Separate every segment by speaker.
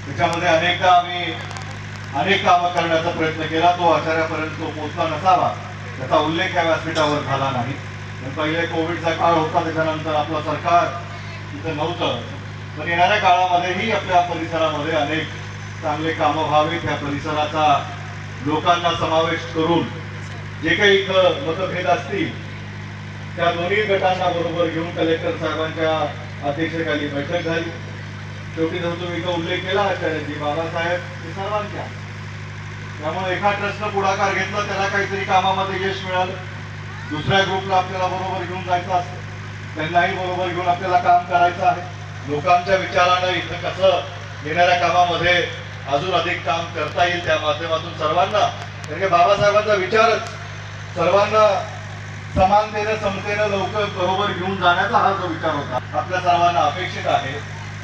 Speaker 1: त्याच्यामध्ये अनेकदा आम्ही अनेक कामं करण्याचा प्रयत्न केला, तो आचार्यापर्यंत पोहोचला नसावा त्याचा उल्लेख या व्यासपीठावर झाला नाही. पण पहिले कोविडचा काळ होता, त्याच्यानंतर आपलं सरकार तिथं नव्हतं. पण येणाऱ्या काळामध्येही आपल्या परिसरामध्ये अनेक चांगले कामं व्हावीत, त्या परिसराचा लोकांना समावेश करून जे काही इथं मतभेद असतील त्या दोन्ही गटांना बरोबर घेऊन कलेक्टर साहेबांच्या अध्यक्षतेखाली बैठक झाली. शेवटी जर तुम्ही इथं उल्लेख केला आचार्यजी, बाबासाहेब हे सर्वांच्या, त्यामुळे एका ट्रस्टनं पुढाकार घेतला, त्याला काहीतरी कामामध्ये यश मिळालं. दुसऱ्या ग्रुपला आपल्याला बरोबर घेऊन जायचं असतं, त्यांनाही बरोबर घेऊन आपल्याला काम करायचं आहे. लोकांच्या विचारानं इथं कसं येणाऱ्या कामामध्ये अजून अधिक काम करता येईल त्या माध्यमातून सर्वांना, कारण बाबासाहेबांचा विचारच सर्वांना समानतेने समतेने लवकर बरोबर घेऊन जाण्याचा हा जो विचार होता, आपल्या सर्वांना अपेक्षित आहे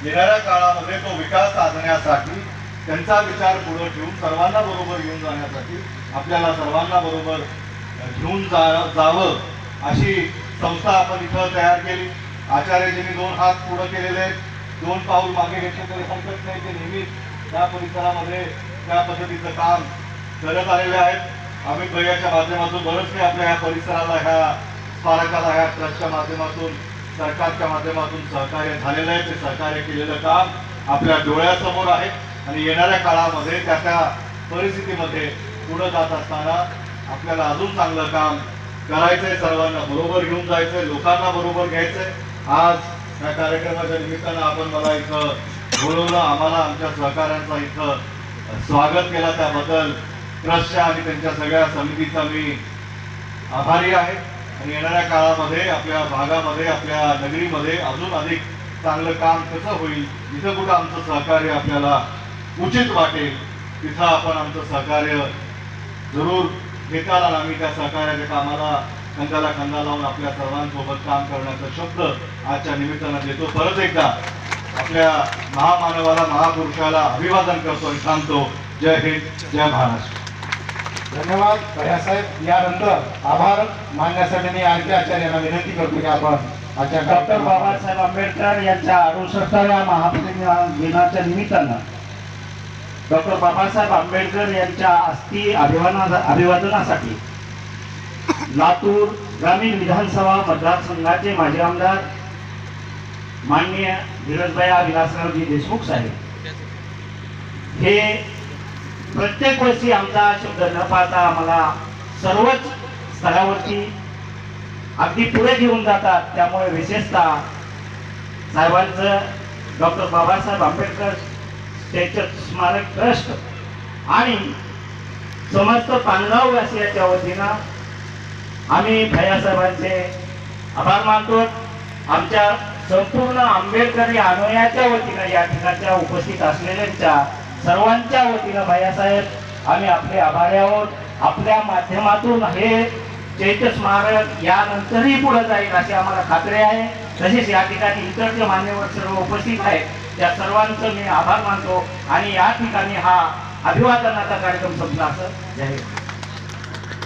Speaker 1: येणाऱ्या काळामध्ये तो विकास साधण्यासाठी त्यांचा विचार पुढे ठेवून सर्वांना बरोबर घेऊन जाण्यासाठी आपल्याला सर्वांना बरोबर घेऊन जावं अशी संस्था आपण इथं तयार केली. आचार्यजींनी 2 हात पुढे केलेले आहेत, 2 पाऊल मागे घेतले तरी हरकत नाही. ते नेहमीच त्या परिसरामध्ये त्या पद्धतीचं काम करत आलेले आहेत. अमित भैयाच्या माध्यमातून बरंच काही आपल्या ह्या परिसराला, ह्या स्मारकाला, ह्या ट्रस्टच्या माध्यमातून, सरकारच्या माध्यमातून सहकार्य झालेलं आहे. ते सहकार्य केलेलं काम आपल्या डोळ्यासमोर आहे आणि येणाऱ्या काळामध्ये त्या परिस्थितीमध्ये पुढे जात असताना आपल्याला अजून चांगलं काम करायचंय, सर्वांना बरोबर घेऊन जायचंय, लोकांना बरोबर घ्यायचंय. आज या कार्यक्रमाच्या निमित्तानं आपण मला इथं बोलवलं, आम्हाला आमच्या सहकाऱ्यांचा इथं स्वागत केला, त्याबद्दल ट्रस्टच्या आणि त्यांच्या सगळ्या समितीचा मी आभारी आहे. आणि येणाऱ्या काळामध्ये आपल्या भागामध्ये, आपल्या नगरीमध्ये अजून अधिक चांगलं काम कसं होईल, जिथं कुठं आमचं सहकार्य आपल्याला उचित वाटेल तिथं आपण आमचं सहकार्य जरूर घेताल आणि आम्ही त्या सहकार्याच्या कामाला खांद्याला खांदा लावून आपल्या सर्वांसोबत काम करण्याचा शब्द आजच्या निमित्तानं देतो. परत एकदा आपल्या महामानवाला, महापुरुषाला अभिवादन करतो आणि थांबतो. जय हिंद, जय महाराष्ट्र.
Speaker 2: धन्यवाद भैयासाहेब. यानंतर आभार मानण्यासाठी मी आणखी आचार्यांना विनंती करतो की आपण आचार्य
Speaker 3: डॉक्टर बाबासाहेब आंबेडकर यांच्या 68व्या महापरिनिर्वाण दिनाच्या निमित्तानं डॉक्टर बाबासाहेब आंबेडकर यांच्या अस्थी अभिवादनासाठी लातूर ग्रामीण विधानसभा मतदारसंघाचे माजी आमदार माननीय धीरजभाई विलासरावजी देशमुख साहेब हे प्रत्येक वर्षी आमचा शब्द न पाहता आम्हाला सर्वच स्तरावरती अगदी पुढे घेऊन जातात. त्यामुळे विशेषतः साहेबांचं डॉक्टर बाबासाहेब आंबेडकर स्टॅच्यू स्मारक ट्रस्ट आणि समस्त पानगाववासियांच्या वतीनं आम्ही भैयासाहेबांचे आभार मानतो. आमच्या संपूर्ण आंबेडकरी अनुयायाच्या वतीनं या ठिकाणच्या उपस्थित असलेल्यांच्या सर्वांच्या वतीनं भैयासाहेब आम्ही आपले आभारी आहोत. आपल्या माध्यमातून हे चैत्य स्मारक यानंतरही पुढे जाईल अशी आम्हाला खात्री आहे. तसेच या ठिकाणी इतर जे मान्यवर सर्व उपस्थित आहेत त्या सर्वांचं मी आभार मानतो आणि या ठिकाणी हा अभिवादनाचा कार्यक्रम संपला असं जाहीर